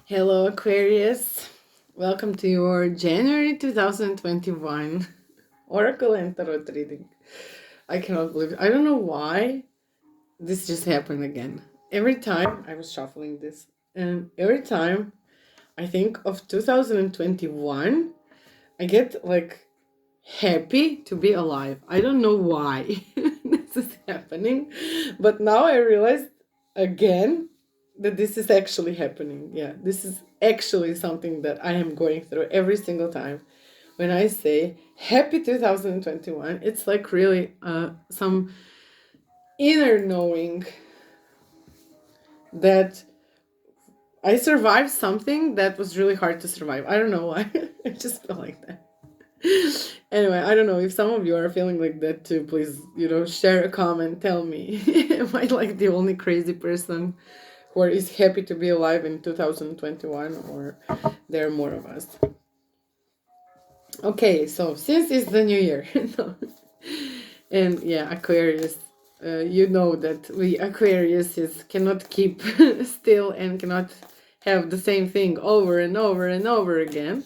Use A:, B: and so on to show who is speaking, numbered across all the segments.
A: Hello, Aquarius. Welcome to your January 2021 Oracle and Tarot reading. I cannot believe it. I don't know why this just happened again. Every time I was shuffling this, and every time I think of 2021, I get like happy to be alive. I don't know why this is happening, but now I realized again that this is actually happening. Yeah, this is actually something that I am going through every single time. When I say happy 2021, it's like really some inner knowing that I survived something that was really hard to survive. I don't know why. I just feel like that. Anyway, I don't know if some of you are feeling like that too. Please, share a comment. Tell me, am I like the only crazy person who is happy to be alive in 2021, or there are more of us? Okay, so since it's the new year, and yeah, Aquarius, you know that we Aquariuses cannot keep still and cannot have the same thing over and over and over again.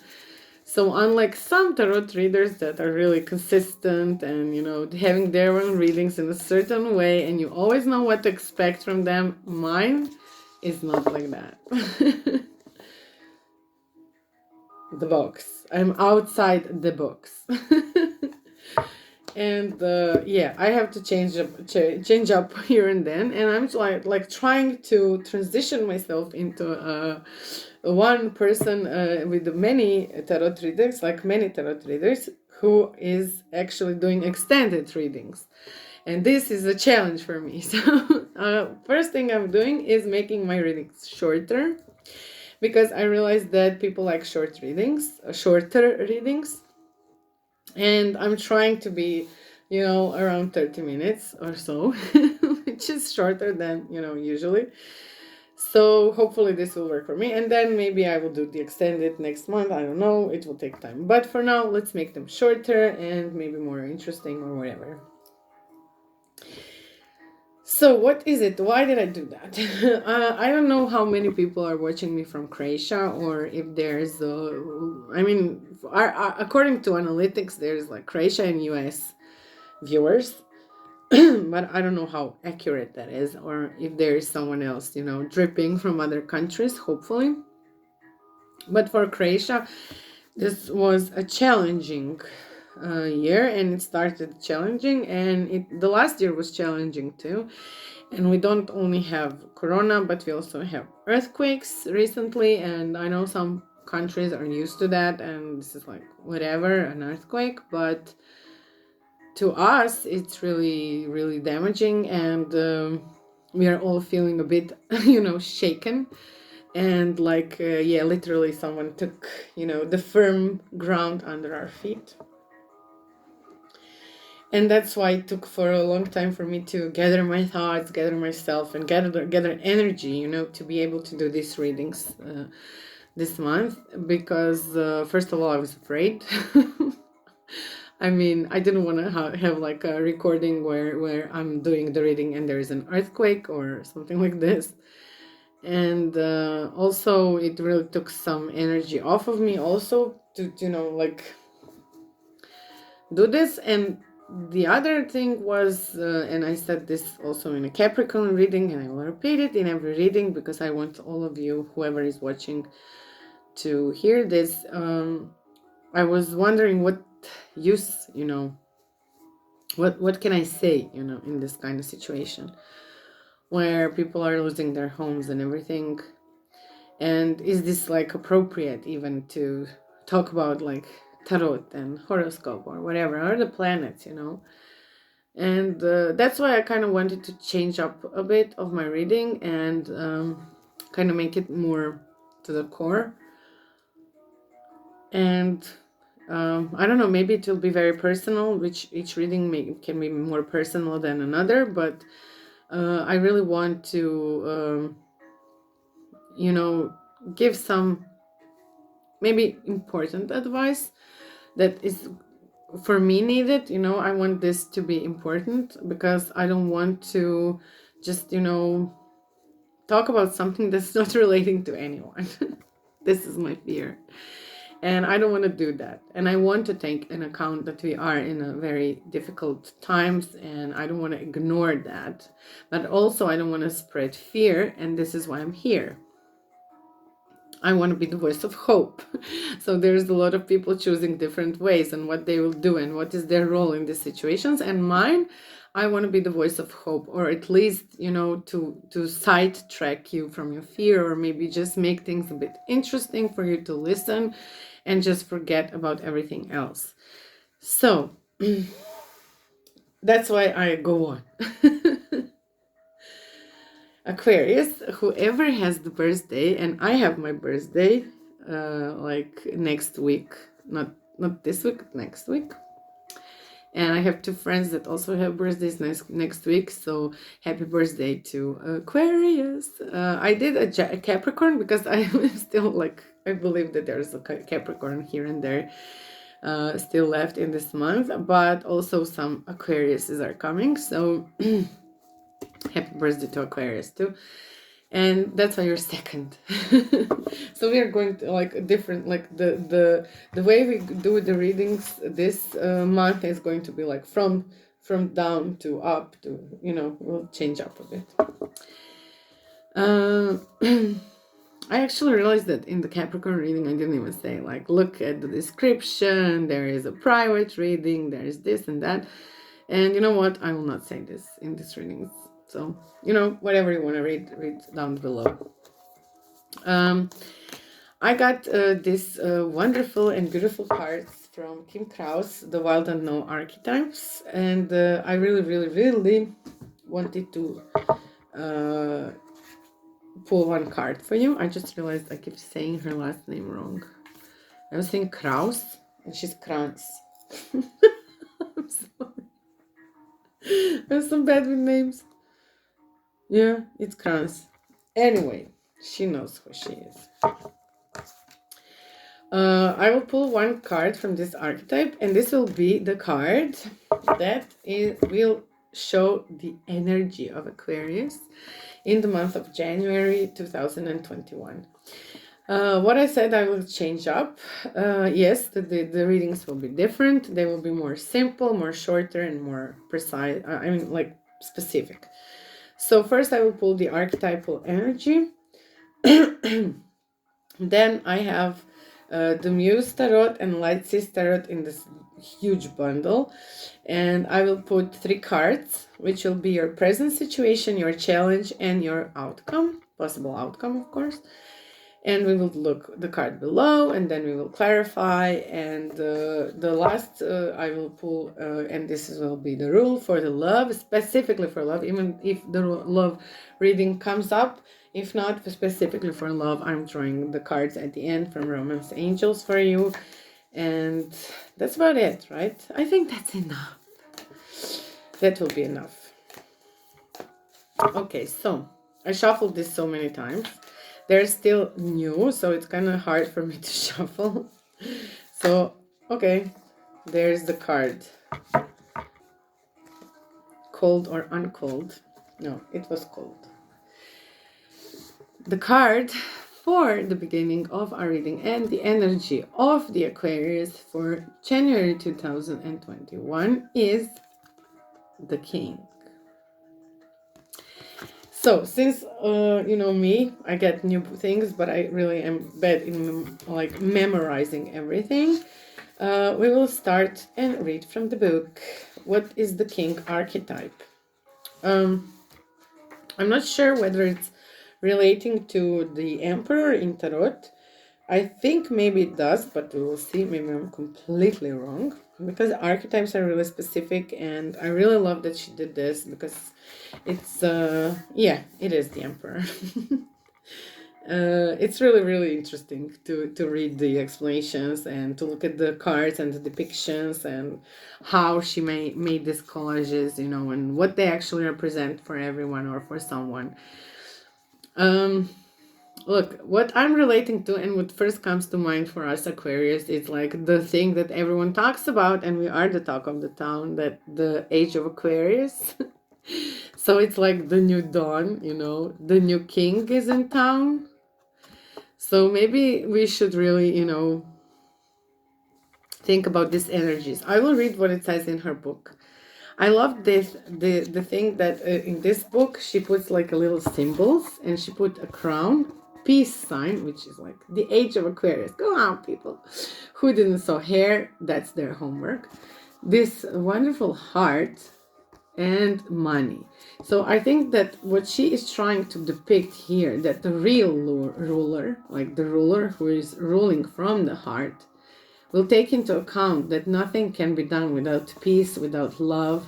A: So unlike some tarot readers that are really consistent and, having their own readings in a certain way and you always know what to expect from them, mine is not like that. The box. I'm outside the box. And yeah, I have to change up here and then, and I'm like trying to transition myself into one person with many tarot readers, like many tarot readers, who is actually doing extended readings. And this is a challenge for me. So first thing I'm doing is making my readings shorter, because I realized that people like shorter readings, and I'm trying to be, around 30 minutes or so, which is shorter than, usually. So hopefully this will work for me, and then maybe I will do the extended next month. I don't know, it will take time, but for now let's make them shorter and maybe more interesting or whatever. So what is it? Why did I do that? I don't know how many people are watching me from Croatia, or if there's according to analytics, there's like Croatia and US viewers. But I don't know how accurate that is, or if there is someone else, dripping from other countries, hopefully. But for Croatia, this was a challenging year, and it started challenging, and the last year was challenging too. And we don't only have Corona, but we also have earthquakes recently, and I know some countries are used to that, and this is like whatever, an earthquake, but to us it's really, really damaging, and we are all feeling a bit shaken, and like literally someone took the firm ground under our feet. And that's why it took for a long time for me to gather my thoughts, gather myself, and gather energy, to be able to do these readings this month. Because first of all, I was afraid. I mean, I didn't want to have like a recording where I'm doing the reading and there is an earthquake or something like this. And also it really took some energy off of me also to like do this. And the other thing was, and I said this also in a Capricorn reading, and I will repeat it in every reading because I want all of you, whoever is watching, to hear this. I was wondering what use, what can I say, in this kind of situation where people are losing their homes and everything. And is this like appropriate even to talk about like tarot and horoscope or whatever, or the planets, And that's why I kind of wanted to change up a bit of my reading and kind of make it more to the core. And I don't know, maybe it will be very personal, which each reading can be more personal than another, but I really want to, give some maybe important advice that is for me needed. I want this to be important because I don't want to just talk about something that's not relating to anyone. This is my fear. And I don't want to do that. And I want to take an account that we are in a very difficult times, and I don't want to ignore that. But also I don't want to spread fear, and this is why I'm here. I want to be the voice of hope. So there's a lot of people choosing different ways and what they will do and what is their role in these situations. And mine, I want to be the voice of hope, or at least, to sidetrack you from your fear, or maybe just make things a bit interesting for you to listen and just forget about everything else. So that's why I go on. Aquarius, whoever has the birthday, and I have my birthday like next week, not this week, next week. And I have two friends that also have birthdays next week, so happy birthday to Aquarius. I did a Capricorn because I still I believe that there's a Capricorn here and there still left in this month, but also some Aquariuses are coming, so happy birthday to Aquarius too. And that's why you're second. So we are going to different, the way we do the readings this month is going to be from down to up to, we'll change up a bit. I actually realized that in the Capricorn reading I didn't even say look at the description, there is a private reading, there is this and that. And you know what, I will not say this in these readings. So, whatever you want to read down below. I got this wonderful and beautiful cards from Kim Kraus, The Wild Unknown Archetypes. And I really, really, really wanted to pull one card for you. I just realized I keep saying her last name wrong. I was saying Kraus, and she's Kranz. I'm sorry. I'm so bad with names. Yeah, it's Kranz. Anyway, she knows who she is. I will pull one card from this archetype, and this will be the card that will show the energy of Aquarius in the month of January 2021. What I said I will change up. Yes, the readings will be different. They will be more simple, more shorter, and more precise. Specific. So first I will pull the archetypal energy. Then I have the Muse Tarot and Light Seas Tarot in this huge bundle. And I will put 3 cards, which will be your present situation, your challenge, and your outcome. Possible outcome, of course. And we will look the card below, and then we will clarify. And the last I will pull, and this will be the rule for the love, specifically for love, even if the love reading comes up. If not specifically for love, I'm drawing the cards at the end from Romance Angels for you. And that's about it, right? I think that's enough. That will be enough. Okay, so I shuffled this so many times. They're still new, so it's kind of hard for me to shuffle. So, okay, there's the card. Cold or uncold? No, it was cold. The card for the beginning of our reading and the energy of the Aquarius for January 2021 is the King. So, since, me, I get new things, but I really am bad in, memorizing everything. We will start and read from the book. What is the King archetype? I'm not sure whether it's relating to the Emperor in Tarot. I think maybe it does, but we will see. Maybe I'm completely wrong, because archetypes are really specific, and I really love that she did this, because it's it is the Emperor. It's really, really interesting to read the explanations and to look at the cards and the depictions and how she made these collages, and what they actually represent for everyone or for someone. Look, what I'm relating to and what first comes to mind for us Aquarius is the thing that everyone talks about, and we are the talk of the town, that the age of Aquarius. So it's the new dawn, the new king is in town. So maybe we should really, think about these energies. I will read what it says in her book. I love this, the thing that in this book she puts like a little symbols, and she put a crown, peace sign, which is like the age of Aquarius. Go on, people who didn't saw hair, that's their homework. This wonderful heart and money. So I think that what she is trying to depict here, that the real ruler, like the ruler who is ruling from the heart, will take into account that nothing can be done without peace, without love,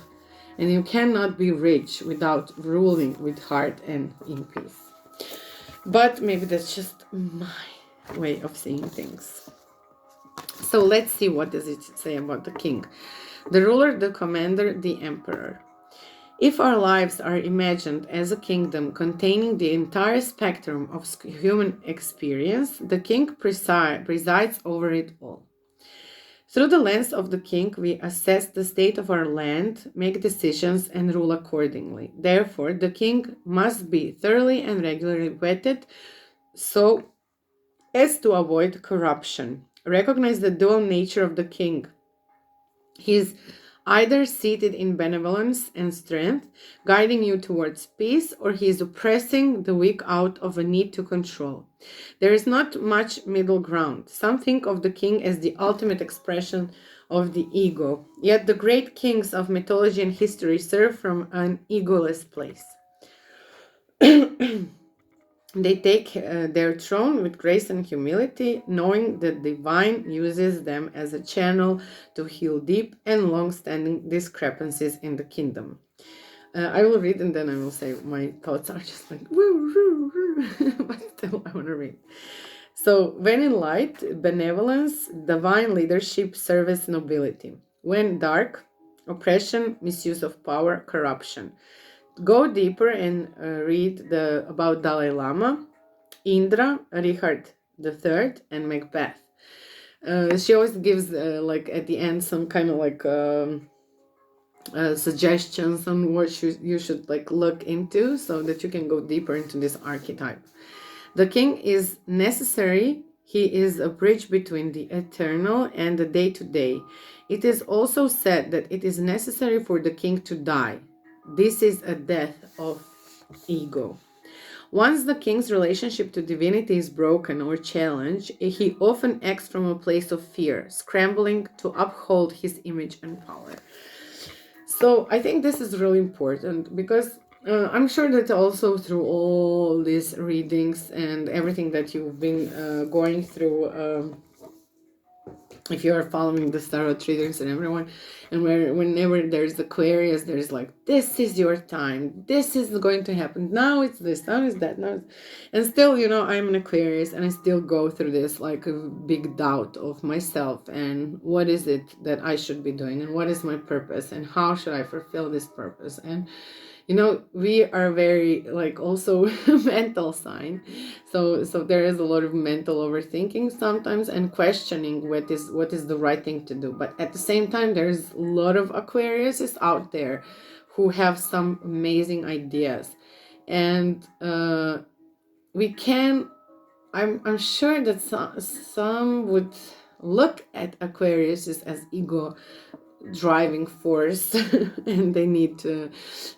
A: and you cannot be rich without ruling with heart and in peace. But maybe that's just my way of seeing things. So let's see, what does it say about the king? The ruler, the commander, the emperor. If our lives are imagined as a kingdom containing the entire spectrum of human experience, the king presides over it all. Through the lens of the king, we assess the state of our land, make decisions, and rule accordingly. Therefore, the king must be thoroughly and regularly vetted so as to avoid corruption. Recognize the dual nature of the king. He is either seated in benevolence and strength, guiding you towards peace, or he is oppressing the weak out of a need to control. There is not much middle ground. Some think of the king as the ultimate expression of the ego, yet the great kings of mythology and history serve from an egoless place. They take their throne with grace and humility, knowing that the divine uses them as a channel to heal deep and long-standing discrepancies in the kingdom. I will read and then I will say my thoughts are just like, but still I want to read. So, when in light, benevolence, divine leadership, service, nobility. When dark, oppression, misuse of power, corruption. Go deeper and read about Dalai Lama, Indra, Richard III, and Macbeth. She always gives like at the end some kind of like suggestions on what you should like look into, so that you can go deeper into this archetype. The king is necessary. He is a bridge between the eternal and the day-to-day. It is also said that it is necessary for the king to die. This is a death of ego. Once the king's relationship to divinity is broken or challenged, he often acts from a place of fear, scrambling to uphold his image and power. So I think this is really important, because I'm sure that also through all these readings and everything that you've been going through, if you are following the tarot readers and everyone, and whenever there's Aquarius, there's like, this is your time, this is going to happen, now it's this, now it's that, now it's... And still, I'm an Aquarius, and I still go through this like a big doubt of myself, and what is it that I should be doing, and what is my purpose, and how should I fulfill this purpose. And we are very like also mental sign, so there is a lot of mental overthinking sometimes, and questioning what is the right thing to do. But at the same time, there's a lot of Aquariuses out there who have some amazing ideas, and we can, I'm sure that some would look at Aquariuses as ego driving force and they need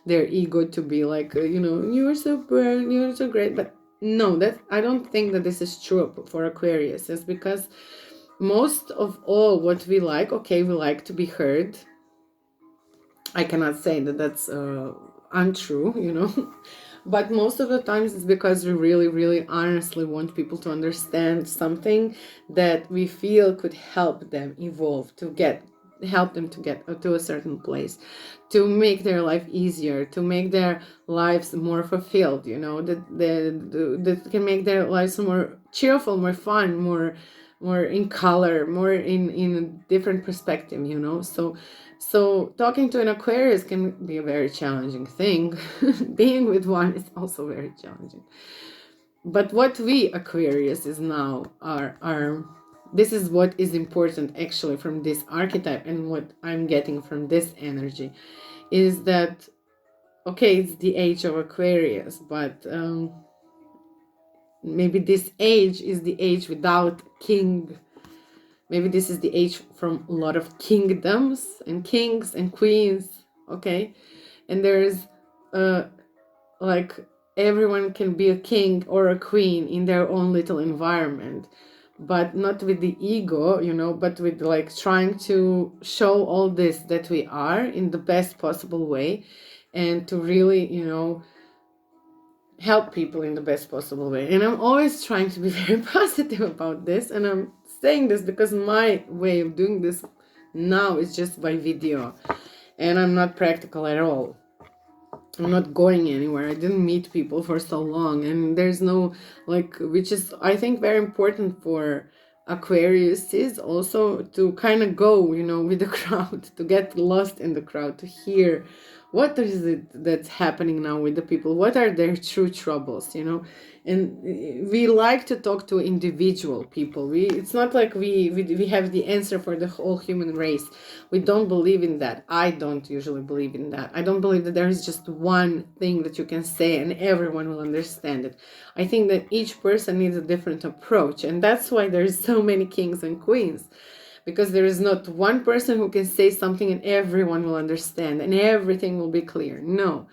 A: their ego to be like, you're so brilliant, you're so great. But no, that I don't think that this is true for Aquarius. It's because most of all what we like, we like to be heard. I cannot say that that's untrue, but most of the times it's because we really, really honestly want people to understand something that we feel could help them evolve, help them to get to a certain place, to make their life easier, to make their lives more fulfilled, that can make their lives more cheerful, more fun, more in color, more in a different perspective, so talking to an Aquarius can be a very challenging thing. Being with one is also very challenging. But what we Aquarius is now are this is what is important actually from this archetype, and what I'm getting from this energy is that, it's the age of Aquarius, but Maybe this age is the age without king. Maybe this is the age from a lot of kingdoms and kings and queens, okay? And there's like everyone can be a king or a queen in their own little environment, but not with the ego, you know, but with like trying to show all this that we are in the best possible way, and to really, you know, help people in the best possible way. And I'm always trying to be very positive about this, and I'm saying this because my way of doing this now is just by video, and I'm not practical at all. I'm not going anywhere. I didn't meet people for so long, and there's no, like, which is, I think, very important for Aquarius, is also to kind of go, you know, with the crowd, to get lost in the crowd, to hear what is it that's happening now with the people, what are their true troubles, you know. And we like to talk to individual people. It's not like we have the answer for the whole human race. We don't believe in that. I don't usually believe in that. I don't believe that there is just one thing that you can say and everyone will understand it. I think that each person needs a different approach, and that's why there's so many kings and queens, because there is not one person who can say something and everyone will understand and everything will be clear. No,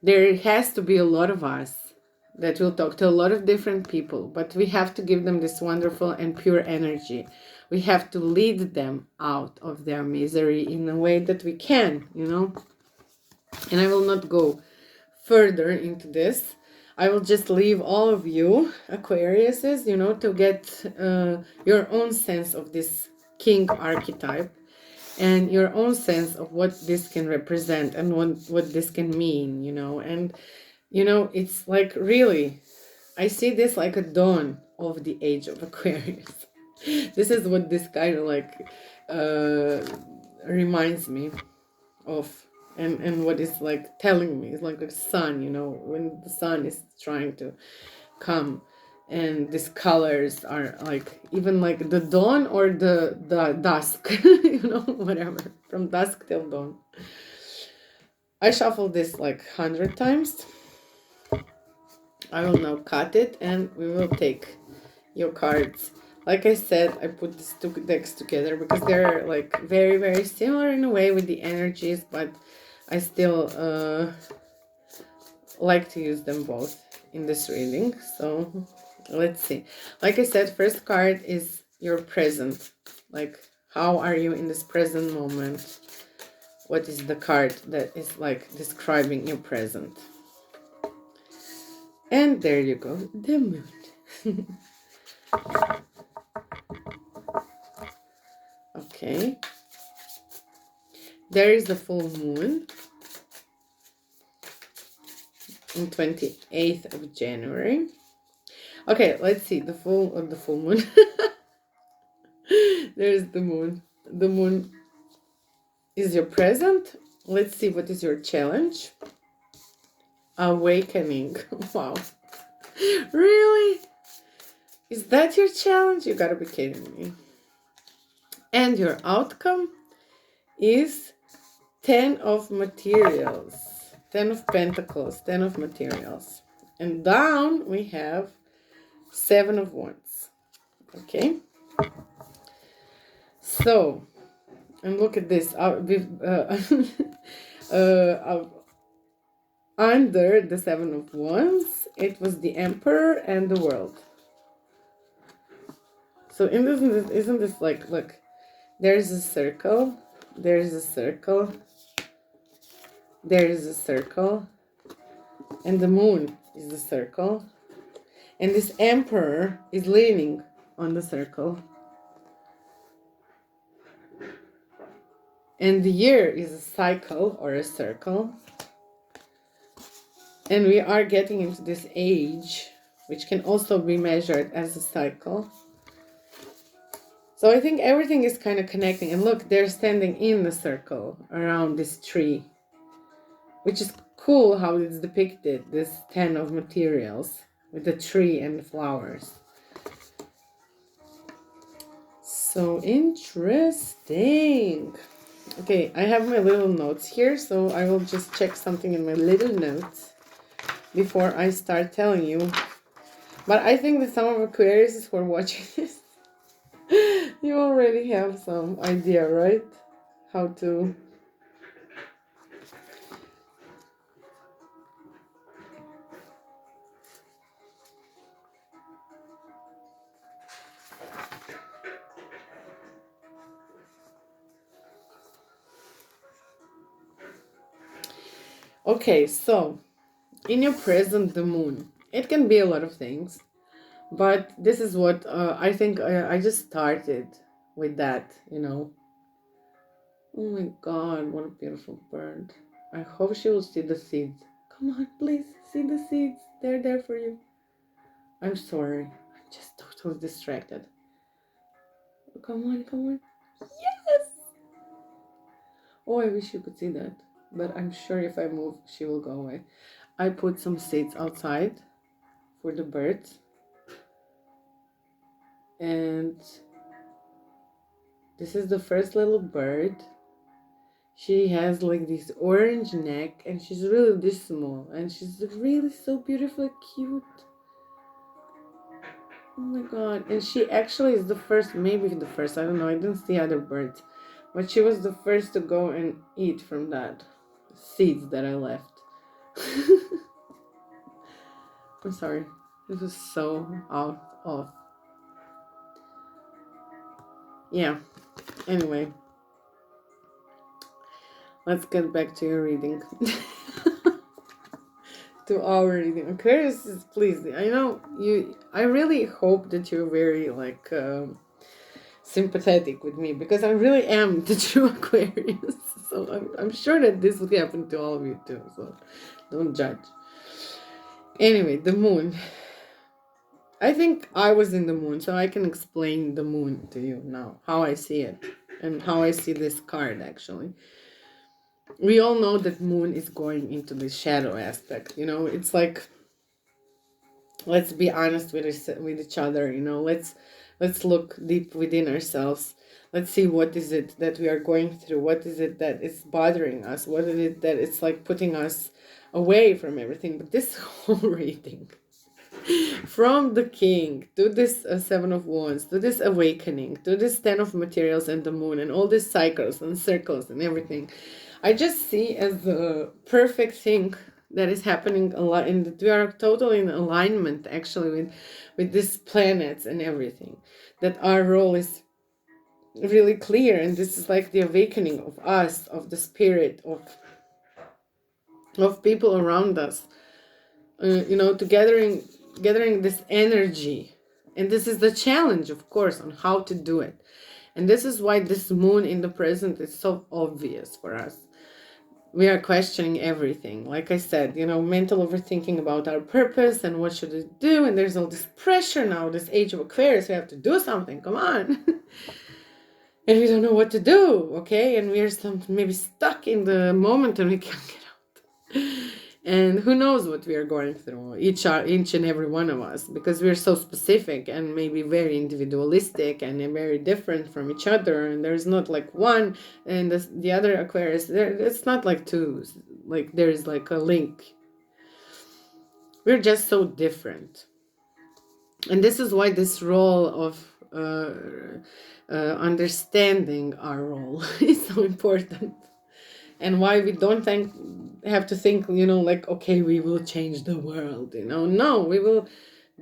A: there has to be a lot of us that will talk to a lot of different people, but we have to give them this wonderful and pure energy. We have to lead them out of their misery in a way that we can, you know. And I will not go further into this. I will just leave all of you Aquariuses, you know, to get your own sense of this king archetype and your own sense of what this can represent and what this can mean, you know. And you know, it's like, really, I see this like a dawn of the age of Aquarius. This is what this kind of like reminds me of, and what is like telling me. It's like the sun, you know, when the sun is trying to come, and these colors are like, even like the dawn or the dusk, you know, whatever, from dusk till dawn. I shuffled this like 100 times. I will now cut it and we will take your cards. Like I said, I put these two decks together because they're like very, very similar in a way with the energies, but I still like to use them both in this reading. So let's see. Like I said, first card is your present. Like, how are you in this present moment? What is the card that is like describing your present? And there you go, the moon. Okay. There is the full moon on 28th of January. Okay, let's see the full moon. There's the moon. The moon is your present. Let's see what is your challenge. Awakening. Wow. Really? Is that your challenge? You gotta be kidding me. And your outcome is 10 of materials. 10 of pentacles. 10 of materials. And down we have 7 of wands. Okay? So, and look at this. Under the 7 of wands, it was the emperor and the world. So isn't this like, look, there's a circle, there's a circle, there's a circle, and the moon is the circle, and this emperor is leaning on the circle, and the year is a cycle or a circle. And we are getting into this age, which can also be measured as a cycle. So I think everything is kind of connecting. And look, they're standing in the circle around this tree, which is cool how it's depicted, this 10 of materials with the tree and the flowers. So interesting. Okay, I have my little notes here, so I will just check something in my little notes before I start telling you But I think that some of Aquarius who are watching this, you already have some idea, right? How to... Okay, so in your present, the moon, it can be a lot of things, but this is what I think I just started with that, you know. Oh my god, what a beautiful bird. I hope she will see the seeds. Come on, please, see the seeds. They're there for you. I'm sorry, I'm just totally distracted. Come on, come on. Yes! Oh, I wish you could see that. But I'm sure if I move, she will go away. I put some seeds outside for the birds. And this is the first little bird. She has like this orange neck and she's really this small. And she's really so beautifully cute. Oh my god. And she actually is the first, maybe the first, I don't know, I didn't see other birds. But she was the first to go and eat from that seeds that I left. I'm sorry. This was so out of. Yeah. Anyway. Let's get back to your reading. To our reading. Aquarius is pleased. I know you. I really hope that you're very like sympathetic with me, because I really am the true Aquarius. So I'm sure that this would happen to all of you too. So don't judge. Anyway, the moon. I think I was in the moon, so I can explain the moon to you now, how I see it and how I see this card actually. We all know that moon is going into the shadow aspect, you know. It's like, let's be honest with each other, you know. Let's look deep within ourselves. Let's see what is it that we are going through. What is it that is bothering us? What is it that it's like putting us away from everything? But this whole reading, from the king to this seven of wands, to this awakening, to this 10 of materials and the moon and all these cycles and circles and everything, I just see as the perfect thing that is happening a lot, and that we are totally in alignment actually with these planets and everything, that our role is really clear, and this is like the awakening of us, of the spirit, of people around us, you know, to gathering this energy. And this is the challenge, of course, on how to do it. And this is why this moon in the present is so obvious for us. We are questioning everything. Like I said, you know, mental overthinking about our purpose and what should we do. And there's all this pressure now, this age of Aquarius, we have to do something, come on. And we don't know what to do, okay? And we're maybe stuck in the moment and we can't get out. And who knows what we are going through, each and every one of us, because we're so specific and maybe very individualistic and very different from each other. And there's not like one and the other Aquarius. It's not like two. Like there's like a link. We're just so different. And this is why this role of understanding our role is so important. And why we don't have to think, you know, like, okay, we will change the world, you know. No, we will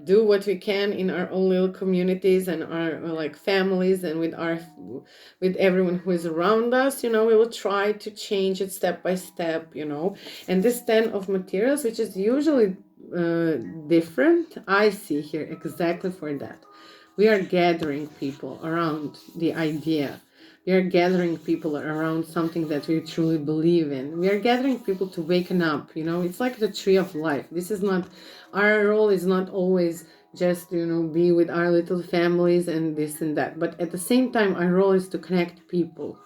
A: do what we can in our own little communities and our like families and with everyone who is around us, you know. We will try to change it step by step, you know. And this 10 of materials, which is usually different, I see here exactly for that. We are gathering people around the idea. We are gathering people around something that we truly believe in. We are gathering people to waken up, you know. It's like the tree of life. This is not, our role is not always just, you know, be with our little families and this and that. But at the same time, our role is to connect people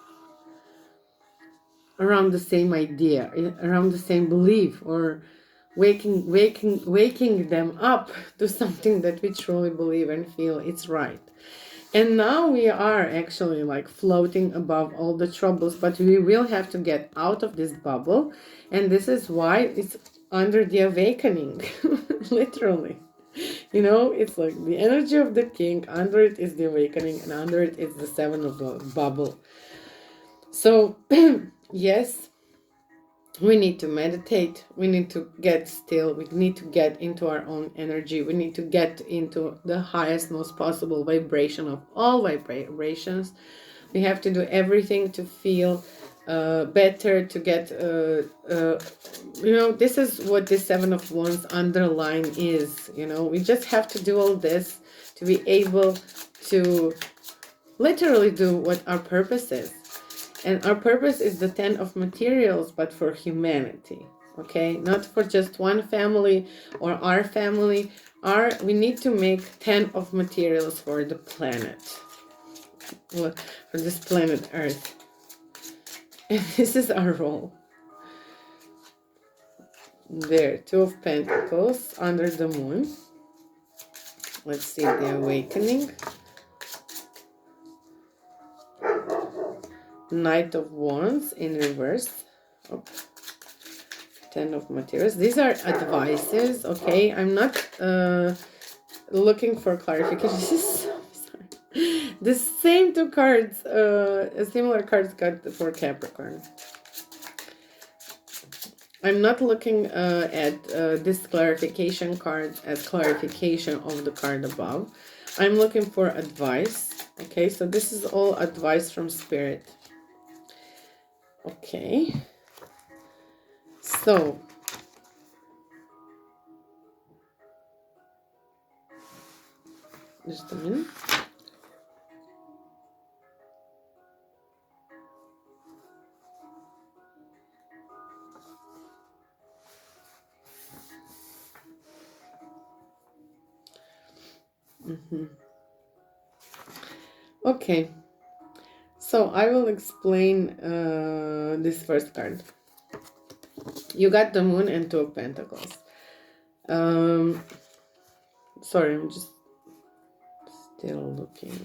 A: around the same idea, around the same belief, or waking them up to something that we truly believe and feel it's right. And now we are actually like floating above all the troubles, but we will have to get out of this bubble. And this is why it's under the awakening, literally. You know, it's like the energy of the king, under it is the awakening, and under it is the seven of the bubble. So, yes, we need to meditate, we need to get still, we need to get into our own energy, we need to get into the highest, most possible vibration of all vibrations. We have to do everything to feel better, to get, this is what the Seven of Wands underline is. We just have to do all this to be able to literally do what our purpose is. And our purpose is the 10 of materials, but for humanity, okay? Not for just one family or our family. We need to make 10 of materials for the planet, for this planet Earth. And this is our role. There, Two of Pentacles under the moon. Let's see the awakening. Knight of Wands in reverse. Oh. 10 of materials. These are advices, okay? I'm not looking for clarification. This is so sorry. The same two cards, similar cards got for Capricorn. I'm not looking at this clarification card as clarification of the card above. I'm looking for advice, okay? So this is all advice from Spirit. Okay, so just a minute. Okay, so I will explain this first card. You got the Moon and Two of Pentacles. Sorry, I'm just still looking.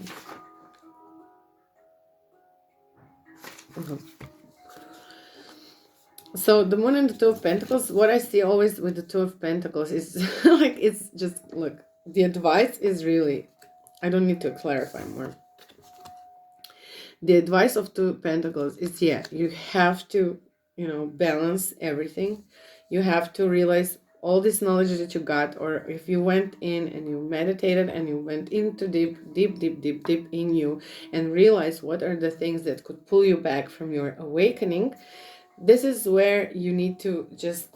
A: So the Moon and the Two of Pentacles, what I see always with the Two of Pentacles is like, it's just, look, the advice is really, I don't need to clarify more. The advice of Two of Pentacles is, yeah, you have to, balance everything. You have to realize all this knowledge that you got, or if you went in and you meditated and you went into deep in you and realize what are the things that could pull you back from your awakening. This is where you need to just,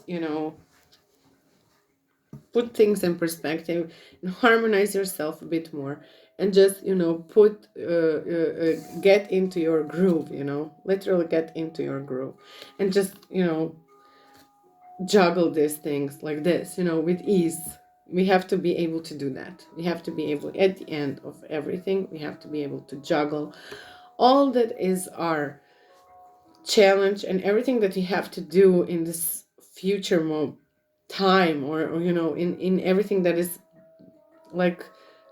A: put things in perspective and harmonize yourself a bit more, and just, get into your groove, literally get into your groove, and just, juggle these things like this, with ease. We have to be able to do that. We have to be able, at the end of everything, we have to be able to juggle all that is our challenge and everything that we have to do in this future time, or in everything that is like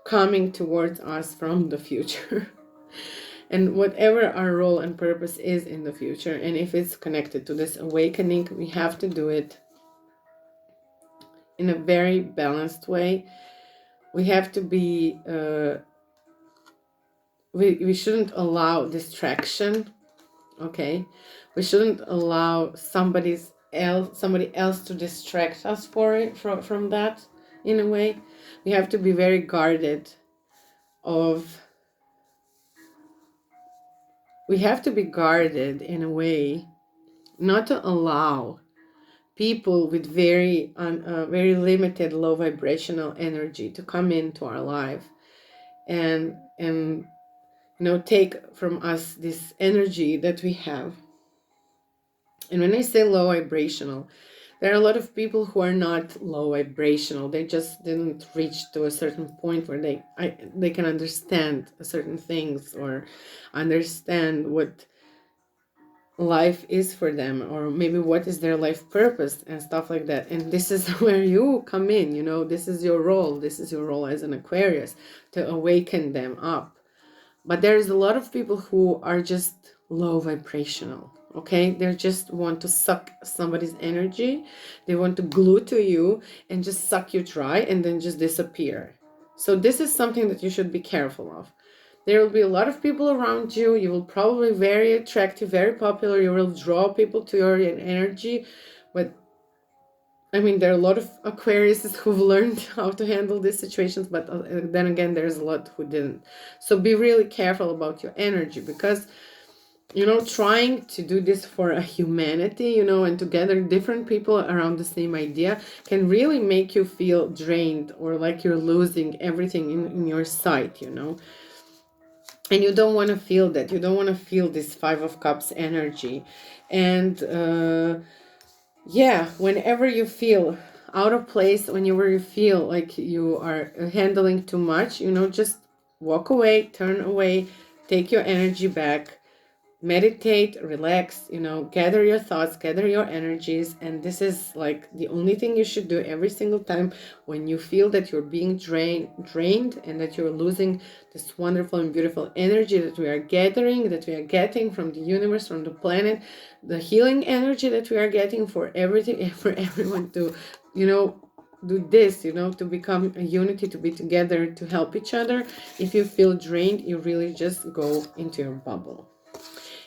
A: coming towards us from the future. And whatever our role and purpose is in the future, and if it's connected to this awakening, we have to do it in a very balanced way. We have to be we shouldn't allow distraction, okay? We shouldn't allow somebody else to distract us from that. In a way, we have to be very guarded we have to be guarded in a way not to allow people with very limited low vibrational energy to come into our life and take from us this energy that we have. And when I say low vibrational, there are a lot of people who are not low vibrational. They just didn't reach to a certain point where they can understand certain things, or understand what life is for them, or maybe what is their life purpose and stuff like that. And this is where you come in. This is your role. This is your role as an Aquarius, to awaken them up. But there's a lot of people who are just low vibrational. okay? They just want to suck somebody's energy. They want to glue to you and just suck you dry and then just disappear. So this is something that you should be careful of. There will be a lot of people around you. You will probably be very attractive, very popular. You will draw people to your energy. But I mean, there are a lot of Aquariuses who've learned how to handle these situations, but then again, there's a lot who didn't. So be really careful about your energy, because, you know, trying to do this for a humanity, you know, and to gather different people around the same idea can really make you feel drained, or like you're losing everything in your sight, you know. And you don't want to feel that. You don't want to feel this Five of Cups energy. And yeah, whenever you feel out of place, whenever you feel like you are handling too much, you know, just walk away, turn away, take your energy back, meditate, relax, you know, gather your thoughts, gather your energies. And this is like the only thing you should do every single time when you feel that you're being drained and that you're losing this wonderful and beautiful energy that we are gathering, that we are getting from the universe, from the planet, the healing energy that we are getting for everything, for everyone to, you know, do this, you know, to become a unity, to be together, to help each other. If you feel drained, you really just go into your bubble.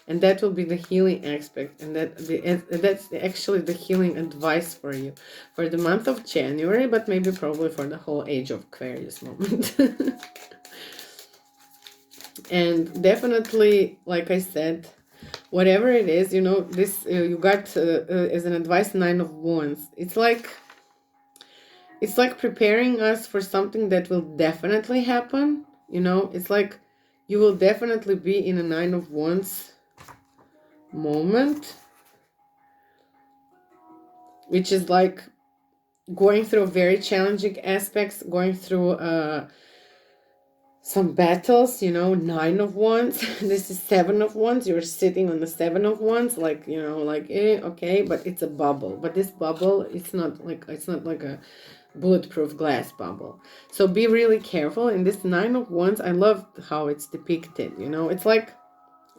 A: And that will be the healing aspect, and that's actually the healing advice for you for the month of January, but maybe probably for the whole age of Aquarius moment. And definitely, like I said, whatever it is, you know, this you got as an advice, Nine of Wands. It's like preparing us for something that will definitely happen, you know. It's like you will definitely be in a Nine of Wands moment, which is like going through very challenging aspects, going through some battles, you know. Nine of Wands. This is Seven of Wands. You're sitting on the Seven of Wands, like, you know, like, okay, but it's a bubble. But this bubble, it's not like a bulletproof glass bubble. So be really careful. In this Nine of Wands, I love how it's depicted, you know. It's like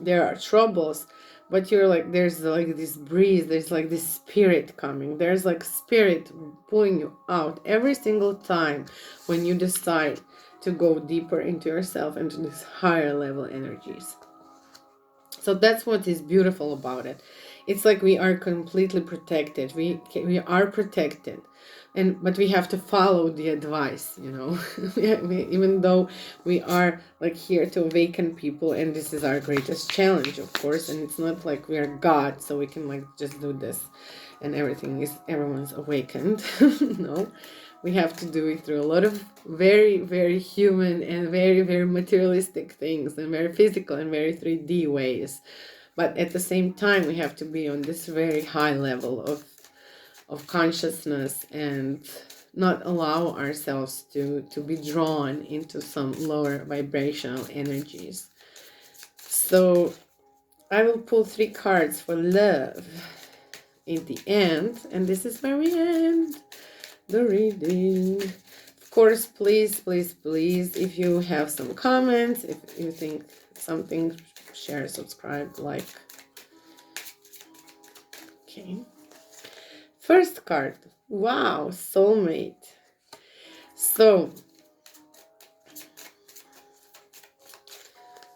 A: there are troubles, but you're like, there's like this breeze, there's like this spirit coming, there's like spirit pulling you out every single time when you decide to go deeper into yourself, into these higher level energies. So that's what is beautiful about it. It's like we are completely protected. We are protected. But we have to follow the advice, you know. Even though we are like here to awaken people, and this is our greatest challenge, of course. And it's not like we are God, so we can like just do this and everyone's awakened. No, we have to do it through a lot of very, very human and very, very materialistic things, and very physical and very 3D ways. But at the same time, we have to be on this very high level of consciousness, and not allow ourselves to be drawn into some lower vibrational energies. So I will pull 3 cards for love in the end, and this is where we end the reading. Of course, please, please, please, if you have some comments, if you think something, share, subscribe, like. Okay. First card. Wow, soulmate. So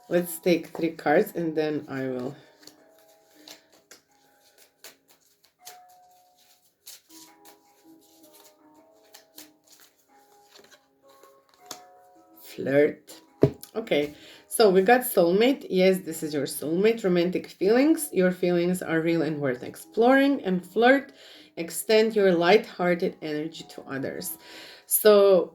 A: let's take 3 cards, and then I will flirt. Okay, so we got soulmate. Yes, this is your soulmate. Romantic feelings. Your feelings are real and worth exploring. And flirt. Extend your light-hearted energy to others. So,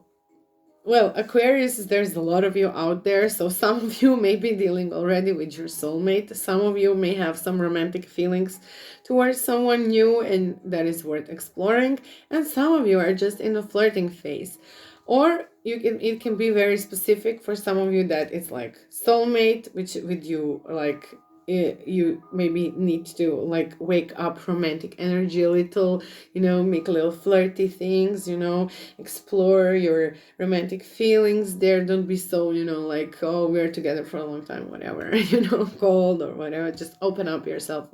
A: well, Aquarius, there's a lot of you out there. So some of you may be dealing already with your soulmate. Some of you may have some romantic feelings towards someone new, and that is worth exploring. And some of you are just in a flirting phase. Or it can be very specific for some of you that it's like soulmate, which with you like you maybe need to like wake up romantic energy a little, make little flirty things, explore your romantic feelings there. Don't be so, like, oh, we're together for a long time, whatever, cold or whatever. Just open up yourself,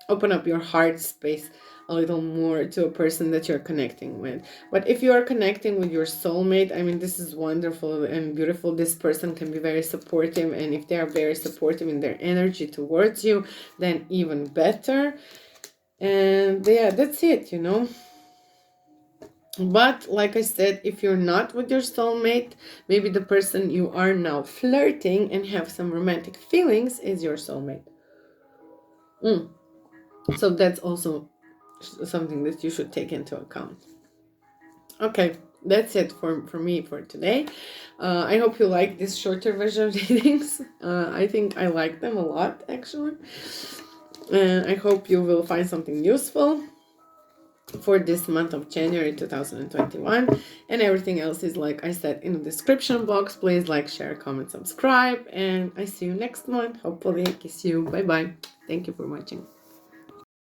A: open up your heart space a little more to a person that you're connecting with. But if you are connecting with your soulmate, I mean, this is wonderful and beautiful. This person can be very supportive, and if they are very supportive in their energy towards you, then even better. And yeah, that's it. But like I said, if you're not with your soulmate, maybe the person you are now flirting and have some romantic feelings is your soulmate. So that's also something that you should take into account. Okay, that's it for me for today. I hope you like this shorter version of readings. I think I like them a lot, actually. And I hope you will find something useful for this month of January 2021. And everything else is, like I said, in the description box. Please like, share, comment, subscribe. And I see you next month. Hopefully, kiss you. Bye-bye. Thank you for watching.